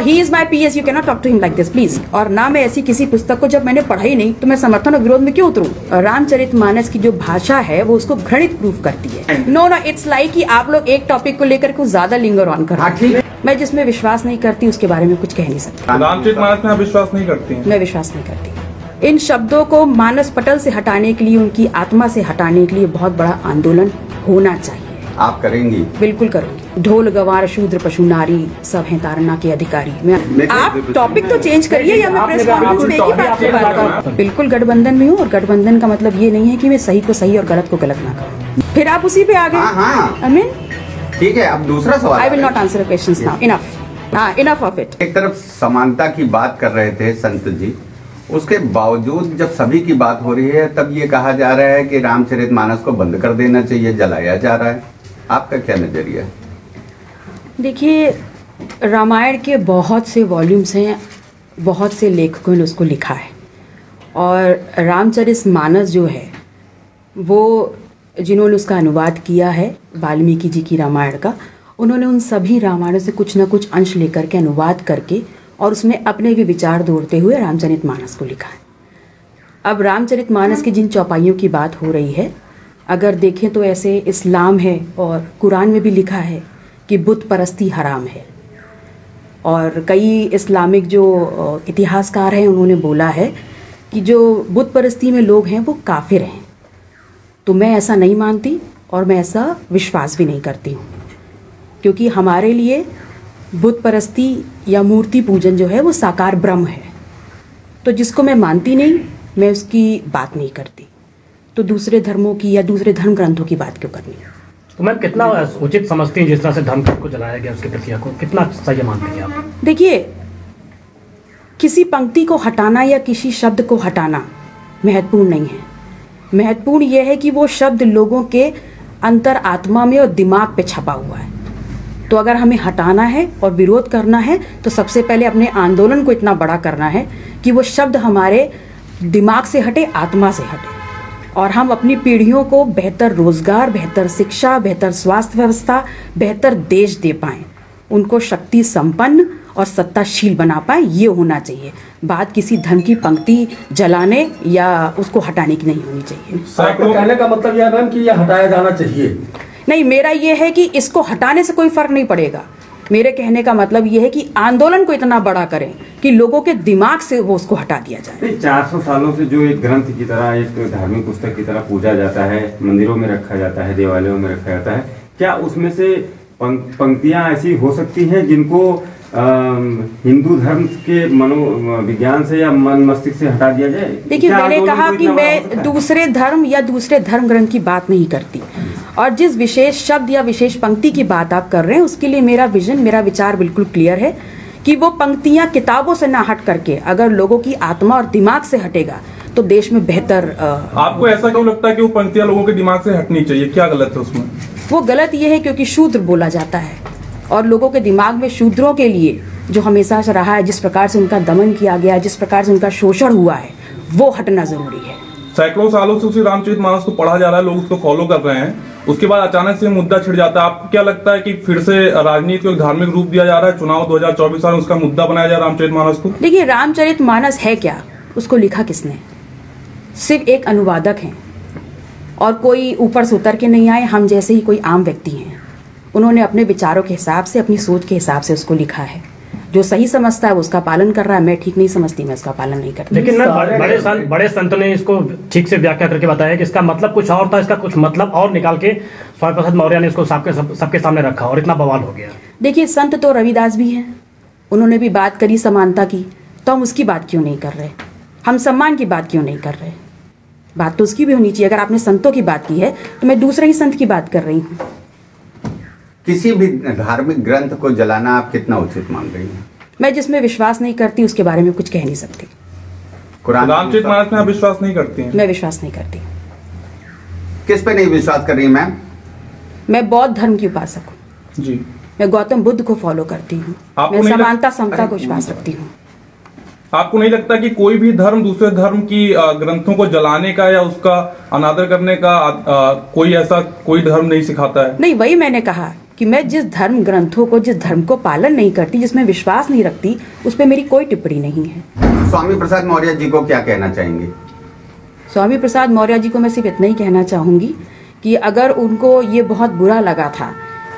He is my PS, you can not talk to him like this please. और ना मैं ऐसी किसी पुस्तक को जब मैंने पढ़ा ही नहीं तो मैं समर्थन और विरोध में क्यों उतरूं। रामचरितमानस की जो भाषा है वो उसको घृणित प्रूफ करती है। नो इट्स लाइक कि आप लोग एक टॉपिक को लेकर कुछ ज्यादा लिंगर ऑन कर रहे हैं। मैं जिसमें विश्वास नहीं करती उसके बारे में कुछ कह नहीं सकती। रामचरितमानस में आप विश्वास नहीं करती हैं? मैं विश्वास नहीं करती। इन शब्दों को मानस पटल से हटाने के लिए, उनकी आत्मा से हटाने के लिए बहुत बड़ा आंदोलन होना चाहिए। आप करेंगी? बिल्कुल करूंगी। ढोल गवार शूद्र पशु नारी सब हैं तारना के अधिकारी। मैं आप टॉपिक तो चेंज करिए या मैं प्रेस कॉन्फ्रेंस में ही बात करूँ। बिल्कुल गठबंधन में हूँ और गठबंधन का मतलब ये नहीं है कि मैं सही को सही और गलत को गलत ना करूँ। फिर आप उसी पे आ गए। आई मीन ठीक है, अब दूसरा सवाल। I will not answer questions now. Enough of it. एक तरफ समानता की बात कर रहे थे संत जी, उसके बावजूद जब सभी की बात हो रही है तब ये कहा जा रहा है कि रामचरितमानस को बंद कर देना चाहिए, जलाया जा रहा है। आपका क्या नजरिया है? देखिए, रामायण के बहुत से वॉल्यूम्स हैं, बहुत से लेखकों ने उसको लिखा है और रामचरितमानस जो है वो जिन्होंने उसका अनुवाद किया है वाल्मीकि जी की रामायण का, उन्होंने उन सभी रामायणों से कुछ न कुछ अंश लेकर के अनुवाद करके और उसमें अपने भी विचार जोड़ते हुए रामचरितमानस को लिखा है। अब रामचरितमानस की जिन चौपाइयों की बात हो रही है, अगर देखें तो ऐसे इस्लाम है और कुरान में भी लिखा है कि बुत परस्ती हराम है। और कई इस्लामिक जो इतिहासकार हैं उन्होंने बोला है कि जो बुत परस्ती में लोग हैं वो काफिर हैं। तो मैं ऐसा नहीं मानती और मैं ऐसा विश्वास भी नहीं करती हूँ, क्योंकि हमारे लिए बुत परस्ती या मूर्ति पूजन जो है वो साकार ब्रह्म है। तो जिसको मैं मानती नहीं, मैं उसकी बात नहीं करती। तो दूसरे धर्मों की या दूसरे धर्म ग्रंथों की बात क्यों करनी है? तो मैम कितना उचित समझती हैं जिस तरह से धर्म ग्रंथ को जलाया गया, उसके प्रतिया को कितना सही मानती हैं आप? देखिए, किसी पंक्ति को हटाना या किसी शब्द को हटाना महत्वपूर्ण नहीं है। महत्वपूर्ण यह है कि वो शब्द लोगों के अंतर आत्मा में और दिमाग पे छपा हुआ है। तो अगर हमें हटाना है और विरोध करना है तो सबसे पहले अपने आंदोलन को इतना बड़ा करना है कि वो शब्द हमारे दिमाग से हटे, आत्मा से हटे, और हम अपनी पीढ़ियों को बेहतर रोजगार, बेहतर शिक्षा, बेहतर स्वास्थ्य व्यवस्था, बेहतर देश दे पाएं, उनको शक्ति संपन्न और सत्ताशील बना पाए। ये होना चाहिए। बात किसी धर्म की पंक्ति जलाने या उसको हटाने की नहीं होनी चाहिए। आपका कहने का मतलब यह मैम कि यह हटाया जाना चाहिए? नहीं, मेरा ये है कि इसको हटाने से कोई फर्क नहीं पड़ेगा। मेरे कहने का मतलब ये है कि आंदोलन को इतना बड़ा करें कि लोगों के दिमाग से वो उसको हटा दिया जाए। 400 सालों से जो एक ग्रंथ की तरह, एक धार्मिक पुस्तक की तरह पूजा जाता है, मंदिरों में रखा जाता है, देवालयों में रखा जाता है, क्या उसमें से पंक्तियां ऐसी हो सकती हैं जिनको हिंदू धर्म के मनोविज्ञान से या मन मस्तिष्क से हटा दिया जाए? देखिए, मैंने कहा कि मैं दूसरे धर्म या दूसरे धर्म ग्रंथ की बात नहीं करती, और जिस विशेष शब्द या विशेष पंक्ति की बात आप कर रहे हैं उसके लिए मेरा विजन, मेरा विचार बिल्कुल क्लियर है कि वो पंक्तियां किताबों से ना हट करके अगर लोगों की आत्मा और दिमाग से हटेगा तो देश में बेहतर। आपको ऐसा क्यों लगता है कि वो पंक्तियां लोगों के दिमाग से हटनी चाहिए? क्या गलत है उसमें? वो गलत ये है क्योंकि शूद्र बोला जाता है और लोगों के दिमाग में शूद्रों के लिए जो हमेशा से रहा है, जिस प्रकार से उनका दमन किया गया, जिस प्रकार से उनका शोषण हुआ है, वो हटना जरूरी है। सैकड़ों सालों से उसी रामचरितमानस को पढ़ा जा रहा है, लोग उसको फॉलो कर रहे हैं, उसके बाद अचानक से मुद्दा छिड़ जाता है। आपको क्या लगता है कि फिर से राजनीति को एक धार्मिक रूप दिया जा रहा है? चुनाव 2024 में उसका मुद्दा बनाया जा रहा है रामचरितमानस को? देखिए, रामचरितमानस है क्या? उसको लिखा किसने? सिर्फ एक अनुवादक हैं और कोई ऊपर से उतर के नहीं आए, हम जैसे ही कोई आम व्यक्ति हैं। उन्होंने अपने विचारों के हिसाब से, अपनी सोच के हिसाब से उसको लिखा है। जो सही समझता है वो उसका पालन कर रहा है, मैं ठीक नहीं समझती, मैं उसका पालन नहीं करती। लेकिन बड़े संतों ने इसको ठीक से व्याख्या करके बताया कि इसका मतलब कुछ और था, इसका कुछ मतलब और निकाल के स्वामी प्रसाद मौर्य ने इसको सबके सामने रखा और इतना बवाल हो गया। देखिए, संत तो रविदास भी हैं, उन्होंने भी बात करी समानता की, तो हम उसकी बात क्यों नहीं कर रहे? हम सम्मान की बात क्यों नहीं कर रहे? बात तो उसकी भी होनी चाहिए। अगर आपने संतों की बात की है तो मैं दूसरे ही संत की बात कर रही हूँ। किसी भी धार्मिक ग्रंथ को जलाना आप कितना उचित मान रही हैं? मैं जिसमें विश्वास नहीं करती उसके बारे में कुछ कह नहीं सकती। रामचरितमानस में आप विश्वास नहीं करती हैं? मैं विश्वास नहीं करती। किस पे नहीं विश्वास कर रही मैम? मैं बौद्ध धर्म की उपासक हूँ जी। मैं गौतम बुद्ध को फॉलो करती हूँ। मैं समानता समता को विश्वास रखती हूँ। आपको नहीं लगता कि कोई भी धर्म दूसरे धर्म की ग्रंथों को जलाने का या उसका अनादर करने का कोई धर्म नहीं सिखाता है? नहीं, वही मैंने कहा कि मैं जिस धर्म ग्रंथों को, जिस धर्म को पालन नहीं करती, जिसमें विश्वास नहीं रखती, उस पर मेरी कोई टिप्पणी नहीं है। स्वामी प्रसाद मौर्य जी को क्या कहना चाहेंगे? स्वामी प्रसाद मौर्य जी को मैं सिर्फ इतना ही कहना चाहूँगी कि अगर उनको ये बहुत बुरा लगा था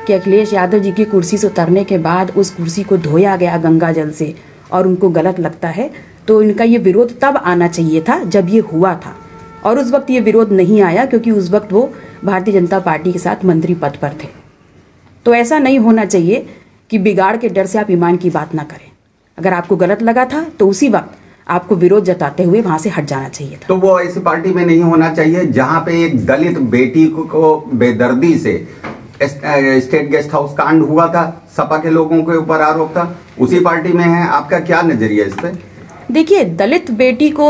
कि अखिलेश यादव जी की कुर्सी से उतरने के बाद उस कुर्सी को धोया गया गंगा जल से और उनको गलत लगता है, तो इनका ये विरोध तब आना चाहिए था जब ये हुआ था, और उस वक्त ये विरोध नहीं आया क्योंकि उस वक्त वो भारतीय जनता पार्टी के साथ मंत्री पद पर थे। तो ऐसा नहीं होना चाहिए कि बिगाड़ के डर से आप ईमान की बात ना करें। अगर आपको गलत लगा था तो उसी वक्त आपको विरोध जताते हुए वहां से हट जाना चाहिए था। तो वो ऐसी पार्टी में नहीं होना चाहिए जहां पे एक दलित बेटी को बेदर्दी से स्टेट गेस्ट हाउस कांड हुआ था, सपा के लोगों के ऊपर आरोप था, उसी पार्टी में है। आपका क्या नजरिया इस पे? देखिए, दलित बेटी को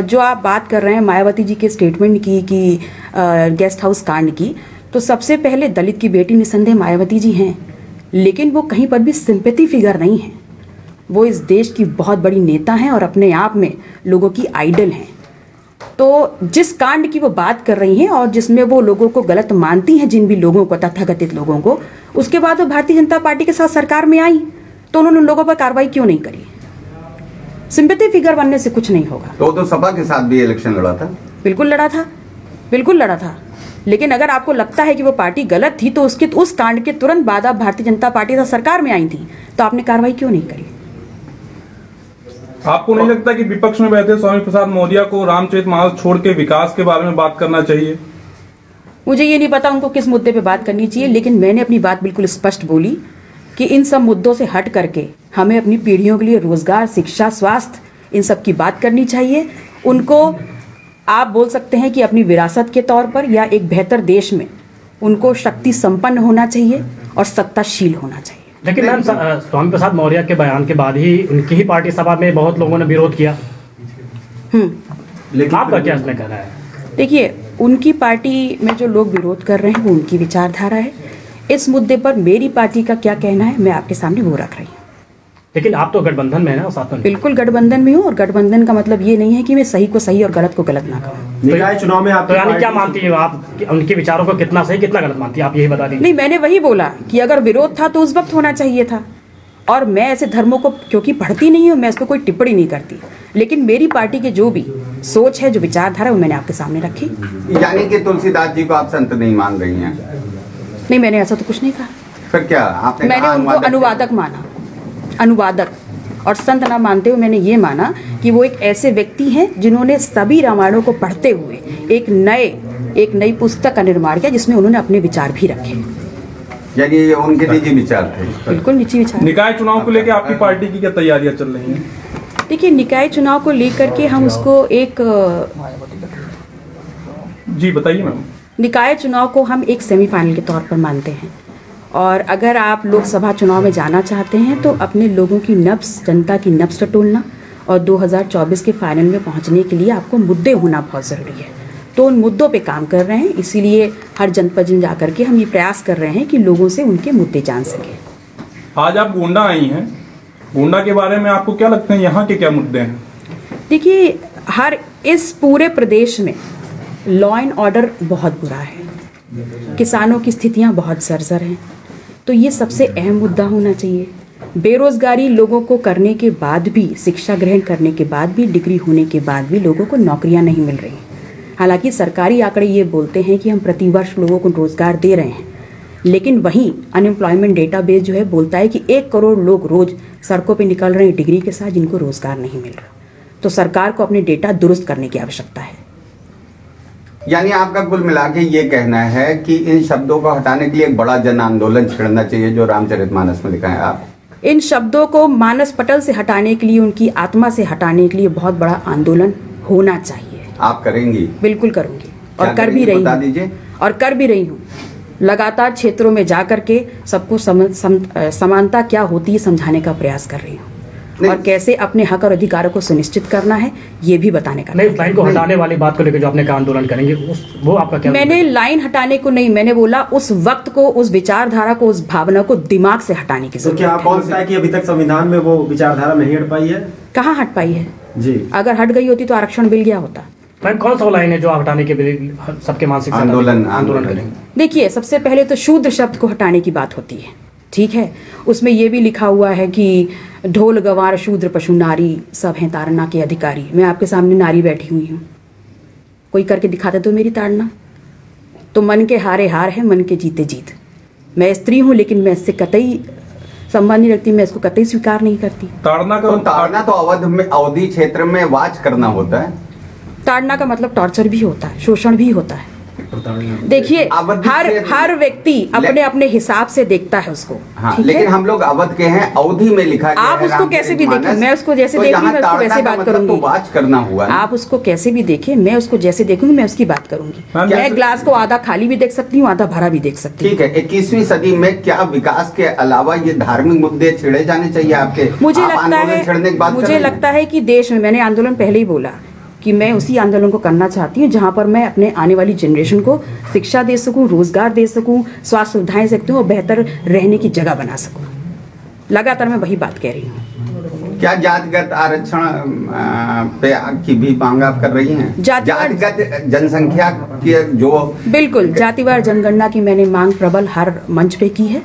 जो आप बात कर रहे हैं मायावती जी के स्टेटमेंट की कि गेस्ट हाउस कांड की, तो सबसे पहले दलित की बेटी निसंदेह मायावती जी हैं, लेकिन वो कहीं पर भी सिंपैथी फिगर नहीं है। वो इस देश की बहुत बड़ी नेता हैं और अपने आप में लोगों की आइडल हैं। तो जिस कांड की वो बात कर रही हैं और जिसमें वो लोगों को गलत मानती हैं, जिन भी लोगों को, तथाकथित लोगों को, उसके बाद वो भारतीय जनता पार्टी के साथ सरकार में आई, तो उन्होंने उन लोगों पर कार्रवाई क्यों नहीं करी? सिंपैथी फिगर बनने से कुछ नहीं होगा। तो सपा के साथ भी इलेक्शन लड़ा था? बिल्कुल लड़ा था, बिल्कुल लड़ा था। लेकिन अगर आपको लगता है कि वो पार्टी गलत थी, तो उस कांड के तुरंत बाद आप भारतीय जनता पार्टी के साथ सरकार में आई थी, तो आपने कार्रवाई क्यों नहीं करी? आपको नहीं लगता कि विपक्ष में बैठे स्वामी प्रसाद मौर्य को रामचरितमानस छोड़ के विकास के बारे में बात करना चाहिए? मुझे ये नहीं पता उनको किस मुद्दे पे बात करनी चाहिए, लेकिन मैंने अपनी बात बिल्कुल स्पष्ट बोली कि इन सब मुद्दों से हट करके हमें अपनी पीढ़ियों के लिए रोजगार, शिक्षा, स्वास्थ्य, इन सब की बात करनी चाहिए। उनको आप बोल सकते हैं कि अपनी विरासत के तौर पर या एक बेहतर देश में उनको शक्ति संपन्न होना चाहिए और सत्ताशील होना चाहिए। लेकिन मैम, स्वामी प्रसाद मौर्य के बयान के बाद ही उनकी ही पार्टी सभा में बहुत लोगों ने विरोध किया। लेकिन आपका क्या इसमें कहना है? देखिए, उनकी पार्टी में जो लोग विरोध कर रहे हैं वो उनकी विचारधारा है। इस मुद्दे पर मेरी पार्टी का क्या कहना है मैं आपके सामने वो रख रही हूँ। लेकिन आप तो गठबंधन में है ना, साथ में? बिल्कुल गठबंधन में हूँ, और गठबंधन का मतलब ये नहीं है कि मैं सही को सही और गलत को गलत ना कहूँ। निकाय चुनाव में आप तो यानी क्या मानती हैं आप, उनके विचारों को कितना सही कितना गलत मानती हैं आप, यही बता दीजिए। नहीं, मैंने वही बोला कि अगर विरोध था तो उस वक्त होना चाहिए था, और मैं ऐसे धर्मों को क्योंकि पढ़ती नहीं हूँ, मैं इस पर कोई टिप्पणी नहीं करती, लेकिन मेरी पार्टी की जो भी सोच है, जो विचारधारा, वो मैंने आपके सामने रखी। यानी कि तुलसीदास जी को आप संत नहीं मान रही हैं? नहीं, मैंने ऐसा तो कुछ नहीं कहा। फिर क्या आपने? मैंने उनको अनुवादक माना, अनुवादक, और संत ना मानते हुए मैंने ये माना कि वो एक ऐसे व्यक्ति हैं जिन्होंने सभी रामायणों को पढ़ते हुए एक नई पुस्तक का निर्माण किया, जिसमें उन्होंने अपने विचार भी रखे। यानी ये उनके निजी विचार थे? बिल्कुल निजी विचार। निकाय चुनाव को लेकर आपकी पार्टी की क्या तैयारियां चल रही हैं? देखिए, निकाय चुनाव को लेकर के हम उसको एक जी बताइए मैम। निकाय चुनाव को हम एक सेमीफाइनल के तौर पर मानते हैं, और अगर आप लोकसभा चुनाव में जाना चाहते हैं तो अपने लोगों की नब्ज, जनता की नब्ज टटोलना, और 2024 के फाइनल में पहुंचने के लिए आपको मुद्दे होना बहुत ज़रूरी है। तो उन मुद्दों पे काम कर रहे हैं, इसीलिए हर जनपद में जाकर के हम ये प्रयास कर रहे हैं कि लोगों से उनके मुद्दे जान सकें। आज आप गोंडा आई हैं, गोंडा के बारे में आपको क्या लगता है, यहाँ के क्या मुद्दे हैं? देखिए, इस पूरे प्रदेश में लॉ एंड ऑर्डर बहुत बुरा है, किसानों की स्थितियाँ बहुत जर्जर हैं, तो ये सबसे अहम मुद्दा होना चाहिए। बेरोजगारी लोगों को करने के बाद भी, शिक्षा ग्रहण करने के बाद भी, डिग्री होने के बाद भी लोगों को नौकरियां नहीं मिल रही। हालांकि सरकारी आंकड़े ये बोलते हैं कि हम प्रतिवर्ष लोगों को रोजगार दे रहे हैं, लेकिन वहीं अनएम्प्लॉयमेंट डेटाबेस जो है बोलता है कि 1 करोड़ लोग रोज सड़कों पर निकल रहे हैं डिग्री के साथ, जिनको रोजगार नहीं मिल रहा। तो सरकार को अपने डेटा दुरुस्त करने की आवश्यकता है। यानी आपका कुल मिला के ये कहना है कि इन शब्दों को हटाने के लिए एक बड़ा जन आंदोलन छिड़ना चाहिए, जो रामचरितमानस में लिखा है आप? इन शब्दों को मानस पटल से हटाने के लिए, उनकी आत्मा से हटाने के लिए बहुत बड़ा आंदोलन होना चाहिए। आप करेंगी? बिल्कुल करूंगी, और कर भी रही हूँ, और कर भी रही हूँ। लगातार क्षेत्रों में जा करके सबको समानता क्या होती है समझाने का प्रयास कर रही हूँ, और कैसे अपने हक और अधिकारों को सुनिश्चित करना है ये भी बताने का। नहीं, लाइन को हटाने वाली बात को लेकर जो आपने कहा आंदोलन करेंगे, वो आपका क्या? मैंने लाइन हटाने को नहीं, मैंने बोला उस वक्त को, उस विचारधारा को, उस भावना को दिमाग से हटाने की जरूरत है। क्या आप बोलता है कि अभी तक संविधान में वो विचारधारा नहीं हट पाई है? कहाँ हट पाई है जी? अगर हट गई होती तो आरक्षण मिल गया होता। मैम कौन सा लाइन है जो आप हटाने के लिए सबके मानसिक आंदोलन करेंगे? देखिए, सबसे पहले तो शूद्र शब्द को हटाने की बात होती है, ठीक है। उसमें ये भी लिखा हुआ है कि ढोल गवार शूद्र पशु नारी सब हैं ताड़ना के अधिकारी। मैं आपके सामने नारी बैठी हुई हूँ, कोई करके दिखाते तो मेरी ताड़ना। तो मन के हारे हार है, मन के जीते जीत। मैं स्त्री हूँ लेकिन मैं इससे कतई संबंध नहीं रखती, मैं इसको कतई स्वीकार नहीं करती। ताड़ना तो अवधि क्षेत्र में वाच करना होता है। ताड़ना का मतलब टॉर्चर भी होता है, शोषण भी होता है। देखिए, हर व्यक्ति अपने अपने हिसाब से देखता है उसको। हाँ, लेकिन हम लोग अवध के हैं, अवधि में लिखा गया आप उसको कैसे भी देखें, मैं उसको जैसे देखूंगी मैं उसको वैसे बात करूंगी। तो वाच करना हुआ है। आप उसको कैसे भी देखें, मैं उसको जैसे देखूंगी मैं उसकी बात करूंगी। मैं ग्लास को आधा खाली भी देख सकती हूँ, आधा भरा भी देख सकती हूँ। ठीक है, 21वीं सदी में क्या विकास के अलावा ये धार्मिक मुद्दे छेड़े जाने चाहिए आपके? मुझे लगता है कि देश में, मैंने आंदोलन पहले ही बोला कि मैं उसी आंदोलन को करना चाहती हूँ जहाँ पर मैं अपने आने वाली जनरेशन को शिक्षा दे सकूँ, रोजगार दे सकूँ, स्वास्थ्य सुविधाएं दे सकती हूँ और बेहतर रहने की जगह बना सकूँ। लगातार मैं वही बात कह रही हूँ। क्या जातिगत आरक्षण पे की भी मांग आप कर रही हैं? जातिगत जनसंख्या की जो बिल्कुल जातिवार जनगणना की मैंने मांग प्रबल हर मंच पे की है,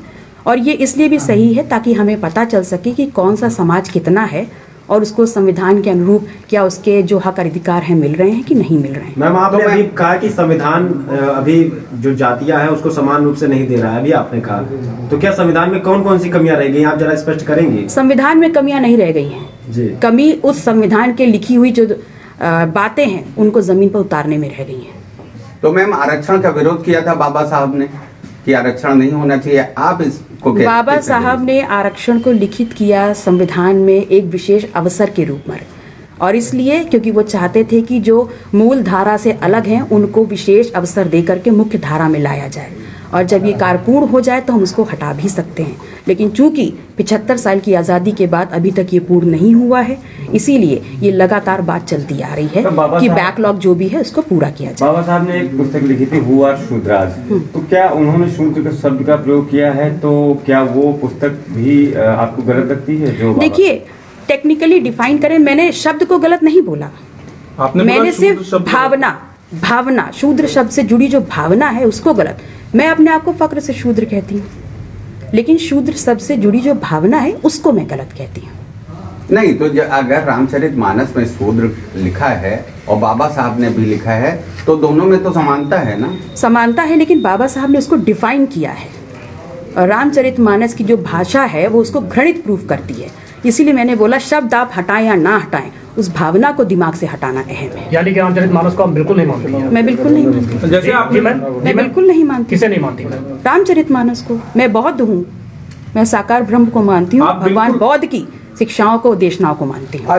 और ये इसलिए भी सही है ताकि हमें पता चल सके कि कौन सा समाज कितना है और उसको संविधान के अनुरूप क्या उसके जो हक अधिकार हैं मिल रहे हैं कि नहीं मिल रहे हैं। मैम आपने अभी कहा कि संविधान अभी जो जातियां हैं उसको समान रूप से नहीं दे रहा है, अभी आपने कहा, तो क्या संविधान में कौन कौन सी कमियां रह गई, आप जरा स्पष्ट करेंगे? संविधान में कमियां नहीं रह गई हैं, कमी उस संविधान के लिखी हुई जो बातें हैं उनको जमीन पर उतारने में रह गई है। तो मैम आरक्षण का विरोध किया था बाबा साहब ने कि आरक्षण नहीं होना चाहिए, आप इसको बाबा साहब ने आरक्षण को लिखित किया संविधान में एक विशेष अवसर के रूप में, और इसलिए क्योंकि वो चाहते थे कि जो मूल धारा से अलग हैं उनको विशेष अवसर देकर के मुख्य धारा में लाया जाए, और जब ये कार्य पूर्ण हो जाए तो हम उसको हटा भी सकते हैं। लेकिन चूंकि 75 साल की आज़ादी के बाद अभी तक ये पूर्ण नहीं हुआ है, इसीलिए ये लगातार बात चलती आ रही है कि बैकलॉग जो भी है उसको पूरा किया जाए। बाबा साहब ने एक पुस्तक लिखी थी हु आर शूद्राज, तो क्या उन्होंने शूद्र का शब्द का प्रयोग किया है, तो क्या वो पुस्तक भी आपको गलत लगती है? जो देखिए, टेक्निकली डिफाइन करें, मैंने शब्द को गलत नहीं बोला, मैंने सिर्फ भावना शूद्र शब्द से जुड़ी जो भावना है उसको गलत। मैं अपने आप को फक्र से शूद्र कहती हूँ, लेकिन शूद्र शब्द से जुड़ी जो भावना है उसको मैं गलत कहती हूँ। नहीं तो अगर रामचरितमानस में शूद्र लिखा है और बाबा साहब ने भी लिखा है तो दोनों में तो समानता है ना? समानता है, लेकिन बाबा साहब ने उसको डिफाइन किया है, और रामचरितमानस की जो भाषा है वो उसको घृणित प्रूफ करती है। इसीलिए मैंने बोला शब्द आप हटाएं या ना हटाएं, उस भावना को दिमाग से हटाना अहम है। यानी कि रामचरितमानस को हम बिल्कुल नहीं मानते? मैं बिल्कुल नहीं मानती। जैसे आपकी मैं बिल्कुल नहीं मानती। किसे नहीं मानती? रामचरितमानस को। मैं बौद्ध हूँ, मैं साकार ब्रह्म को मानती हूँ, भगवान बौद्ध की शिक्षाओं को, देशनाओं को मानती हूँ।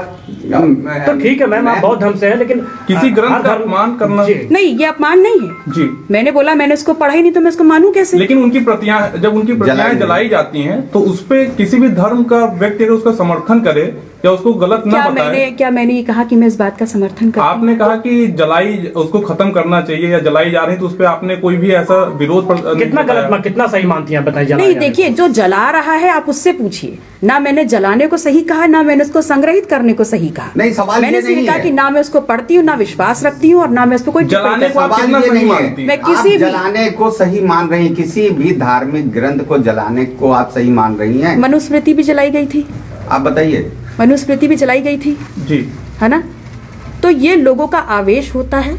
तो ठीक है मैम, आप बौद्ध धर्म से है, लेकिन किसी ग्रंथ का अपमान करना नहीं, ये अपमान नहीं है जी। मैंने बोला मैंने उसको पढ़ा ही नहीं तो मैं उसको मानूं कैसे? लेकिन उनकी प्रतियां, जब उनकी प्रतियां जलाई जाती हैं तो उस पे किसी भी धर्म का व्यक्ति अगर उसका समर्थन करे या उसको गलत न बताए। क्या मैंने ये कहा कि मैं इस बात का समर्थन करती हूं? आपने कहा कि जलाई उसको खत्म करना चाहिए या जलाई जा रही, तो उस पर आपने कोई भी ऐसा विरोध कितना गलत कितना सही मानती हैं बताइए? नहीं, देखिए, जो जला रहा है आप उससे पूछिए। ना मैंने जलाने को सही कहा, ना मैंने उसको संग्रहित करने को सही कहा। नहीं, सवाल मैंने सिर्फ कहा कि ना मैं उसको पढ़ती हूँ, ना विश्वास रखती हूँ, और ना मैं उसको कोई जलाने को मैं किसी जलाने को सही मान रही, किसी भी धार्मिक ग्रंथ को जलाने को आप सही मान रही हैं? मनुस्मृति भी जलाई गई थी, आप बताइए। मनुस्मृति भी जलाई गई थी जी, है ना? तो ये लोगों का आवेश होता है,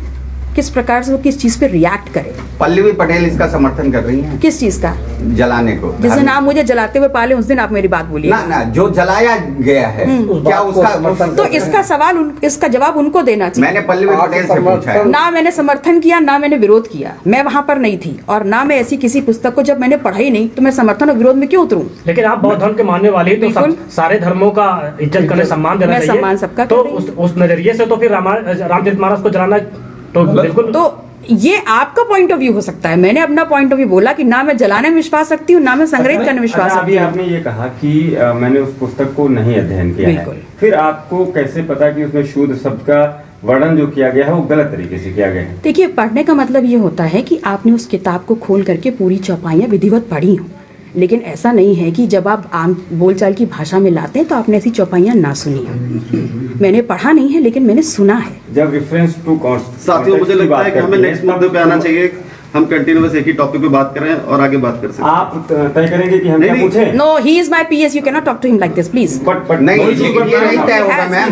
किस प्रकार से वो किस चीज पे रिएक्ट करे। पल्लवी पटेल इसका समर्थन कर रही हैं। किस चीज का? जलाने को। जिस दिन आप मुझे जलाते हुए पाले उस दिन आप मेरी बात बोलिए ना, जो जलाया गया है क्या उसका? तो इसका सवाल इसका जवाब उनको देना चाहिए। मैंने पल्लवी पटेल से पूछा है। ना मैंने समर्थन किया, ना मैंने विरोध किया, मैं वहां पर नहीं थी, और ना मैं ऐसी किसी पुस्तक को जब मैंने पढ़ा ही नहीं तो मैं समर्थन और विरोध में क्यों उतरूं? लेकिन आप बौद्ध धर्म के मानने वाले तो सारे धर्मों का इज्जत करने, सम्मान देना चाहिए। सम्मान सबका। तो उस नजरिए से तो फिर रामचरितमानस को जलाना तो बिल्कुल, तो ये आपका पॉइंट ऑफ व्यू हो सकता है। मैंने अपना पॉइंट ऑफ व्यू बोला कि ना मैं जलाने में विश्वास रखती हूँ, ना मैं संग्रहित करने में विश्वास रखती हूँ। आपने ये कहा कि मैंने उस पुस्तक को नहीं अध्ययन किया है, फिर आपको कैसे पता कि उसमें शूद्र शब्द का वर्णन जो किया गया है वो गलत तरीके से किया गया है? देखिए, पढ़ने का मतलब ये होता है कि आपने उस किताब को खोल करके पूरी चौपाइयाँ विधिवत पढ़ी हो। लेकिन ऐसा नहीं है कि जब आप आम बोलचाल की भाषा में लाते हैं तो आपने ऐसी चौपाइयाँ ना सुनी हैं। मैंने पढ़ा नहीं है लेकिन मैंने सुना है। जब रेफरेंस टू साथियों, मुझे लगता है कि हमें नेक्स्ट मुद्दे पे आना चाहिए। हम कंटिन्यूअस एक ही टॉपिक पे बात करें और आगे बात कर सकते हैं। आप तय करेंगे कि हम क्या पूछें? No, he is my PS. You cannot talk to him like this, please. But नहीं, लेकिन ये नहीं तय होगा ma'am.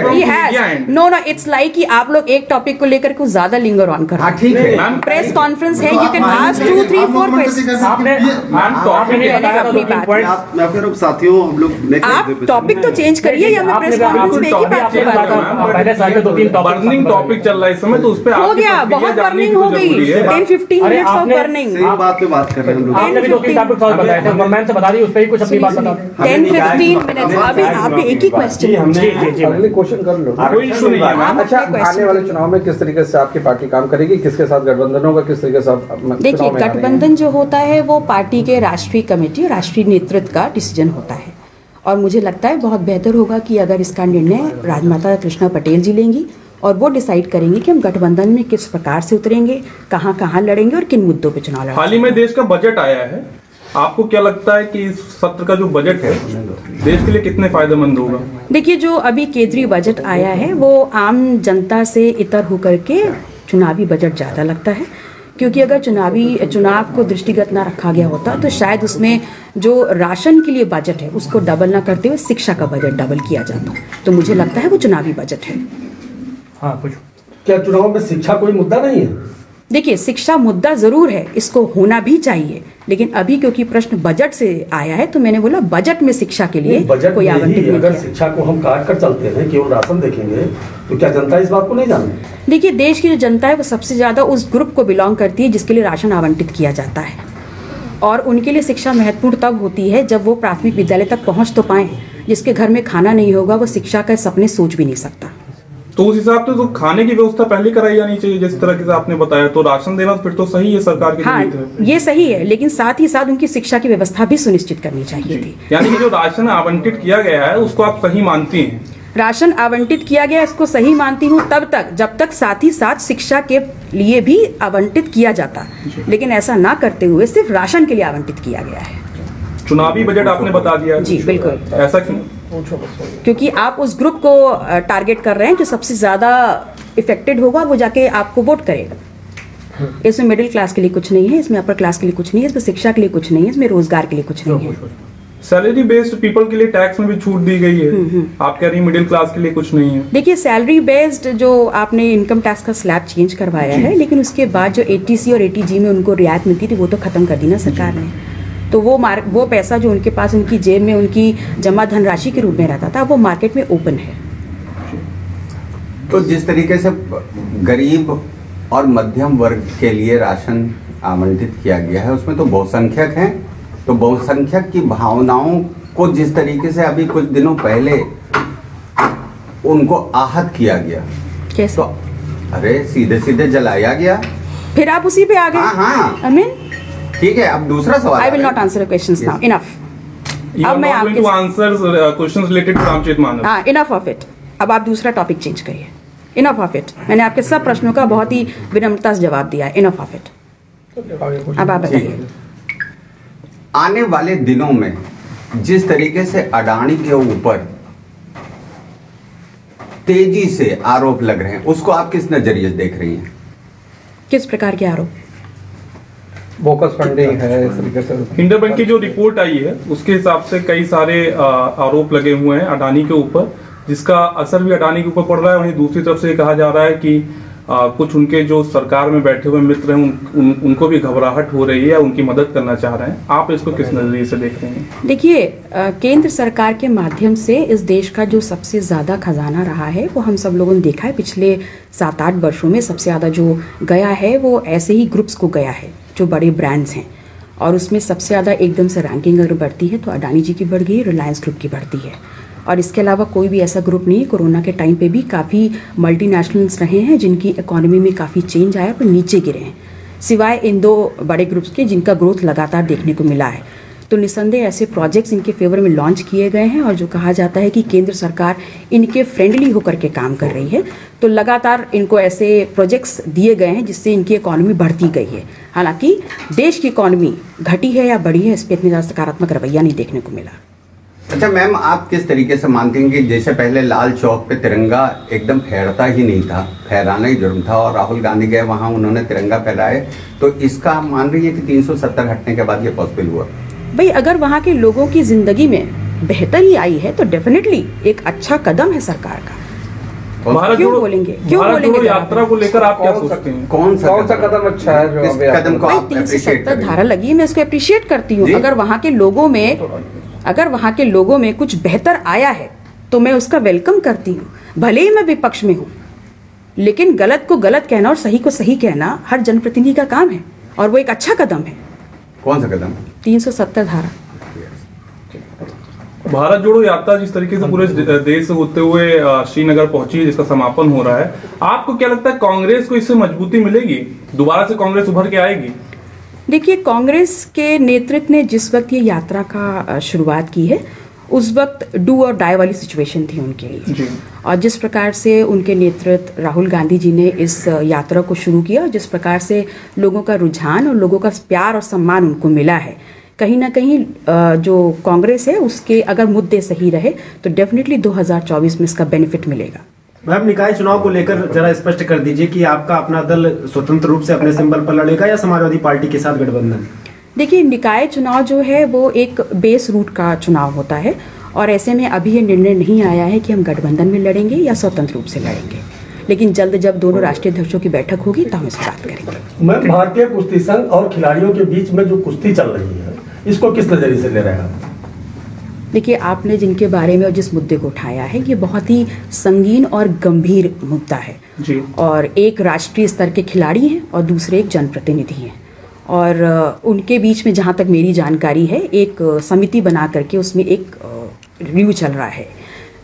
He has. No, it's like कि आप लोग एक टॉपिक को लेकर कुछ ज्यादा लिंगर ऑन कर। हाँ ठीक है। प्रेस कॉन्फ्रेंस है, you can ask 2, 3, 4 questions। आपने नहीं बताया था 2-3 पॉइंट। मैं फिर साथियों हम लोग आप टॉपिक तो चेंज करिए या मैं प्रेस कॉन्फ्रेंस में एक ही बात पे बात करूं। पहले साइड में 2-3 बर्निंग टॉपिक चल रहा है इस समय, तो उस पे हो गया, बहुत बर्निंग हो गई। 10-15 मिनट्स ऑफ बर्निंग। सही बात पे बात कर रहे हैं हम लोग। आपने भी 2-3 टॉपिक सॉल्व बताए थे, गवर्नमेंट से बता दी, उस पे ही कुछ अपनी बात बता दें। 10-15 मिनट्स। अभी आपने एक ही क्वेश्चन। अगले क्वेश्चन कर लो। कोई इशू नहीं है मैम। अच्छा, आने वाले चुनाव में किस तरीके से आपकी पार्टी काम करेगी, किसके साथ गठबंधन होगा, किस तरीके से आप देखिए, गठबंधन जो होता है वो पार्टी के राष्ट्रीय कमेटी और राष्ट्रीय नेतृत्व का डिसीजन होता है, और मुझे लगता है बहुत बेहतर होगा कि अगर इसका निर्णय राजमाता कृष्णा पटेल जी लेंगी और वो डिसाइड करेंगे कि हम गठबंधन में किस प्रकार से उतरेंगे, कहाँ कहाँ लड़ेंगे और किन मुद्दों पे चुनाव लड़ेंगे। हाल ही में देश का बजट आया है, आपको क्या लगता है कि इस सत्र का जो बजट है देश के लिए कितने फायदेमंद होगा? देखिए, जो अभी केंद्रीय बजट आया है वो आम जनता से इतर होकर के चुनावी बजट ज़्यादा लगता है, क्योंकि अगर चुनाव को दृष्टिगत ना रखा गया होता तो शायद उसमें जो राशन के लिए बजट है उसको डबल ना करते हुए शिक्षा का बजट डबल किया जाता। तो मुझे लगता है वो चुनावी बजट है। हाँ, कुछ क्या चुनाव में शिक्षा कोई मुद्दा नहीं है? देखिए, शिक्षा मुद्दा जरूर है, इसको होना भी चाहिए, लेकिन अभी क्योंकि प्रश्न बजट से आया है तो मैंने बोला बजट में शिक्षा के लिए कोई आवंटित नहीं अगर किया। शिक्षा को हम काट कर चलते हैं, केवल राशन देखेंगे तो क्या जनता इस बात को नहीं जानती? देखिए, देश की जो जनता है वो सबसे ज्यादा उस ग्रुप को बिलोंग करती है जिसके लिए राशन आवंटित किया जाता है, और उनके लिए शिक्षा महत्वपूर्ण तब होती है जब वो प्राथमिक विद्यालय तक पहुंच तो पाए। जिसके घर में खाना नहीं होगा वो शिक्षा का सपने सोच भी नहीं सकता। तो उस हिसाब से तो खाने की व्यवस्था पहले कराई जानी चाहिए, जिस तरह से आपने बताया। तो राशन देना फिर तो सही है, सरकार की हाँ, ये सही है, लेकिन साथ ही साथ उनकी शिक्षा की व्यवस्था भी सुनिश्चित करनी चाहिए थी। यानी कि जो राशन आवंटित किया गया है उसको आप सही मानती हैं? राशन आवंटित किया गया इसको सही मानती हूँ तब तक जब तक साथ ही साथ शिक्षा के लिए भी आवंटित किया जाता, लेकिन ऐसा ना करते हुए सिर्फ राशन के लिए आवंटित किया गया है। चुनावी बजट आपने बता दिया। जी बिल्कुल। ऐसा क्यों? क्योंकि आप उस ग्रुप को टारगेट कर रहे हैं जो सबसे ज्यादा इफेक्टेड होगा, वो जाके आपको वोट करेगा। इसमें मिडिल क्लास के लिए कुछ नहीं है, इसमें अपर क्लास के लिए कुछ नहीं है, इसमें शिक्षा के लिए कुछ नहीं है, इसमें रोजगार के लिए कुछ नहीं है। सैलरी बेस्ड पीपल के लिए टैक्स में भी छूट दी गई है, आप कह रही हैं मिडिल क्लास के लिए कुछ नहीं है। देखिए, सैलरी बेस्ड जो आपने इनकम टैक्स का स्लैब चेंज करवाया है, लेकिन उसके बाद जो ATC और ATG में उनको रियायत मिलती थी वो तो खत्म कर दी ना सरकार ने। तो वो पैसा जो उनके पास उनकी जेब में उनकी जमा धनराशि के रूप में रहता था वो मार्केट में ओपन है। तो जिस तरीके से गरीब और मध्यम वर्ग के लिए राशन आवंटित किया गया है उसमें तो बहुसंख्यक हैं, तो बहुसंख्यक की भावनाओं को जिस तरीके से अभी कुछ दिनों पहले उनको आहत किया गया, कैसे? तो अरे सीधे सीधे जलाया गया, फिर आप उसी पे आ गए। हाँ। I mean, ठीक है, अब दूसरा सवाल। I will not answer the questions now. Enough. अब मैं आपके questions related to Ramcharit Manas. हाँ, इनफ ऑफ इट। अब आप दूसरा टॉपिक चेंज करिए। Enough of it. मैंने आपके सब प्रश्नों का बहुत ही विनम्रता से जवाब दिया है। Enough of it. अब आप बताइए। आने वाले दिनों में जिस तरीके से अडानी के ऊपर तेजी से आरोप लग रहे हैं उसको आप किस नजरिए से देख रही हैं? किस प्रकार के आरोप? बोकस फंडिंग है, इस तरीके से हिंडरबर्ग की जो रिपोर्ट आई है उसके हिसाब से कई सारे आरोप लगे हुए हैं अडानी के ऊपर, जिसका असर भी अडानी के ऊपर पड़ रहा है। वहीं दूसरी तरफ से कहा जा रहा है कि कुछ उनके जो सरकार में बैठे हुए मित्र हैं उनको भी घबराहट हो रही है, उनकी मदद करना चाह रहे हैं। आप इसको किस नजरिए से देख रहे हैं? देखिए, केंद्र सरकार के माध्यम से इस देश का जो सबसे ज़्यादा खजाना रहा है वो हम सब लोगों ने देखा है। पिछले 7-8 वर्षों में सबसे ज़्यादा जो गया है वो ऐसे ही ग्रुप्स को गया है जो बड़े ब्रांड्स हैं, और उसमें सबसे ज़्यादा एकदम से रैंकिंग अगर बढ़ती है तो अडानी जी की बढ़ गई, रिलायंस ग्रुप की बढ़ती है। और इसके अलावा कोई भी ऐसा ग्रुप नहीं है। कोरोना के टाइम पे भी काफ़ी मल्टीनेशनल्स रहे हैं जिनकी इकोनॉमी में काफ़ी चेंज आया पर नीचे गिरे हैं, सिवाय इन 2 बड़े ग्रुप्स के जिनका ग्रोथ लगातार देखने को मिला है। तो निसंदेह ऐसे प्रोजेक्ट्स इनके फेवर में लॉन्च किए गए हैं, और जो कहा जाता है कि केंद्र सरकार इनके फ्रेंडली होकर के काम कर रही है, तो लगातार इनको ऐसे प्रोजेक्ट्स दिए गए हैं जिससे इनकी इकॉनमी बढ़ती गई है। हालांकि देश की इकॉनमी घटी है या बढ़ी है, इस पर इतना ज़्यादा सकारात्मक रवैया नहीं देखने को मिला। अच्छा मैम, आप किस तरीके से मानती हैं कि जैसे पहले लाल चौक पे तिरंगा एकदम फहरता ही नहीं था, फहराना ही जुर्म था, और राहुल गांधी गए वहां उन्होंने तिरंगा फहराए, तो इसका आप मान रही है कि 370 हटने के बाद ये पॉसिबल हुआ? भाई अगर वहाँ के लोगों की जिंदगी में बेहतरी आई है तो डेफिनेटली एक अच्छा कदम है सरकार का। भारत क्यों जोड़ो बोलेंगे यात्रा को लेकर आप क्या सोचते हैं? कौन सा कदम अच्छा है? किस कदम को आप 370 धारा लगी है, मैं इसको अप्रिशिएट करती हूँ। अगर वहाँ के लोगों में कुछ बेहतर आया है तो मैं उसका वेलकम करती हूँ, भले ही मैं विपक्ष में हूँ, लेकिन गलत को गलत कहना और सही को सही कहना हर जनप्रतिनिधि का काम है, और वो एक अच्छा कदम है। कौन सा कदम? 370 धारा। भारत जोड़ो यात्रा जिस तरीके से पूरे देश से होते हुए श्रीनगर पहुंची, जिसका समापन हो रहा है, आपको क्या लगता है कांग्रेस को इससे मजबूती मिलेगी? दोबारा से कांग्रेस उभर के आएगी? देखिए, कांग्रेस के नेतृत्व ने जिस वक्त ये यात्रा का शुरुआत की है, उस वक्त डू और डाई वाली सिचुएशन थी उनके लिए, और जिस प्रकार से उनके नेतृत्व राहुल गांधी जी ने इस यात्रा को शुरू किया, और जिस प्रकार से लोगों का रुझान और लोगों का प्यार और सम्मान उनको मिला है, कहीं ना कहीं जो कांग्रेस है उसके अगर मुद्दे सही रहे तो डेफिनेटली 2024 में इसका बेनिफिट मिलेगा। मैम, निकाय चुनाव को लेकर जरा स्पष्ट कर दीजिए कि आपका अपना दल स्वतंत्र रूप से अपने सिंबल पर लड़ेगा या समाजवादी पार्टी के साथ गठबंधन? देखिए, निकाय चुनाव जो है वो एक बेस रूट का चुनाव होता है, और ऐसे में अभी ये निर्णय नहीं आया है कि हम गठबंधन में लड़ेंगे या स्वतंत्र रूप से लड़ेंगे, लेकिन जल्द जब दोनों राष्ट्रीय अध्यक्षों की बैठक होगी तो हम इस पर बात करेंगे। मैं भारतीय कुश्ती संघ और खिलाड़ियों के बीच में जो कुश्ती चल रही है, इसको किस नजरिए से ले रहे हैं? देखिए, आपने जिनके बारे में और जिस मुद्दे को उठाया है, ये बहुत ही संगीन और गंभीर मुद्दा है जी। और एक राष्ट्रीय स्तर के खिलाड़ी हैं और दूसरे एक जनप्रतिनिधि हैं, और उनके बीच में जहाँ तक मेरी जानकारी है एक समिति बना करके उसमें एक रिव्यू चल रहा है।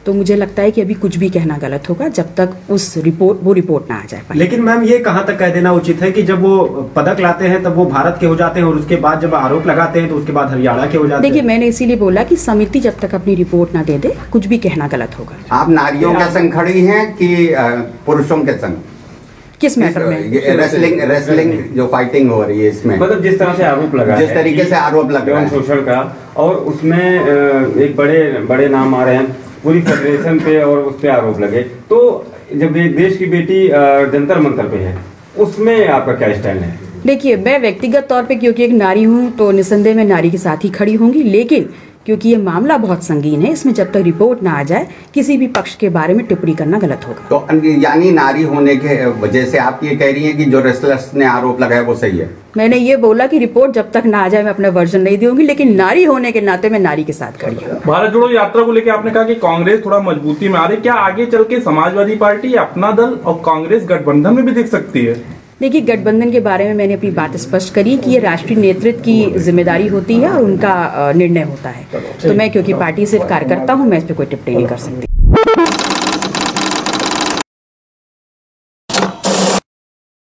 तो मुझे लगता है कि अभी कुछ भी कहना गलत होगा जब तक वो रिपोर्ट ना आ जाए। लेकिन मैम, ये कहाँ तक कह देना उचित है कि जब वो पदक लाते हैं तब वो भारत के हो जाते हैं, और उसके बाद जब आरोप लगाते हैं तो उसके बाद हरियाणा के हो जाते हैं? देखिए, मैंने इसीलिए बोला कि समिति जब तक अपनी रिपोर्ट ना दे दे, कुछ भी कहना गलत होगा। आप नारियों के संग खड़ी हैं कि पुरुषों के संग? किस मैटर में? रेसलिंग जो फाइटिंग हो रही है इसमें, मतलब जिस तरह से आरोप लगा, जिस तरीके से आरोप लग रहा है सोशल का, और उसमें एक बड़े नाम आ रहे हैं पूरी फेडरेशन पे, और उस पे आरोप लगे, तो जब ये देश की बेटी जंतर मंतर पे है, उसमें आपका क्या स्टैंड है? देखिए, मैं व्यक्तिगत तौर पे क्योंकि एक नारी हूँ तो निसंदेह मैं नारी के साथ ही खड़ी होंगी, लेकिन क्योंकि ये मामला बहुत संगीन है, इसमें जब तक रिपोर्ट ना आ जाए किसी भी पक्ष के बारे में टिप्पणी करना गलत होगा। तो यानी नारी होने के वजह से आप ये कह रही हैं कि जो रेसलर्स ने आरोप लगाया वो सही है? मैंने ये बोला कि रिपोर्ट जब तक ना आ जाए मैं अपना वर्जन नहीं दूंगी, लेकिन नारी होने के नाते मैं नारी के साथ खड़ी हूँ। भारत जोड़ो यात्रा को लेकर आपने कहा कि कांग्रेस थोड़ा मजबूती में आ रही, क्या आगे चल के समाजवादी पार्टी, अपना दल और कांग्रेस गठबंधन में भी दिख सकती है? देखिए, गठबंधन के बारे में मैंने अपनी बात स्पष्ट करी कि ये राष्ट्रीय नेतृत्व की जिम्मेदारी होती है और उनका निर्णय होता है, तो मैं क्योंकि पार्टी से कार्यकर्ता हूँ, मैं इस पर कोई टिप्पणी नहीं कर सकती।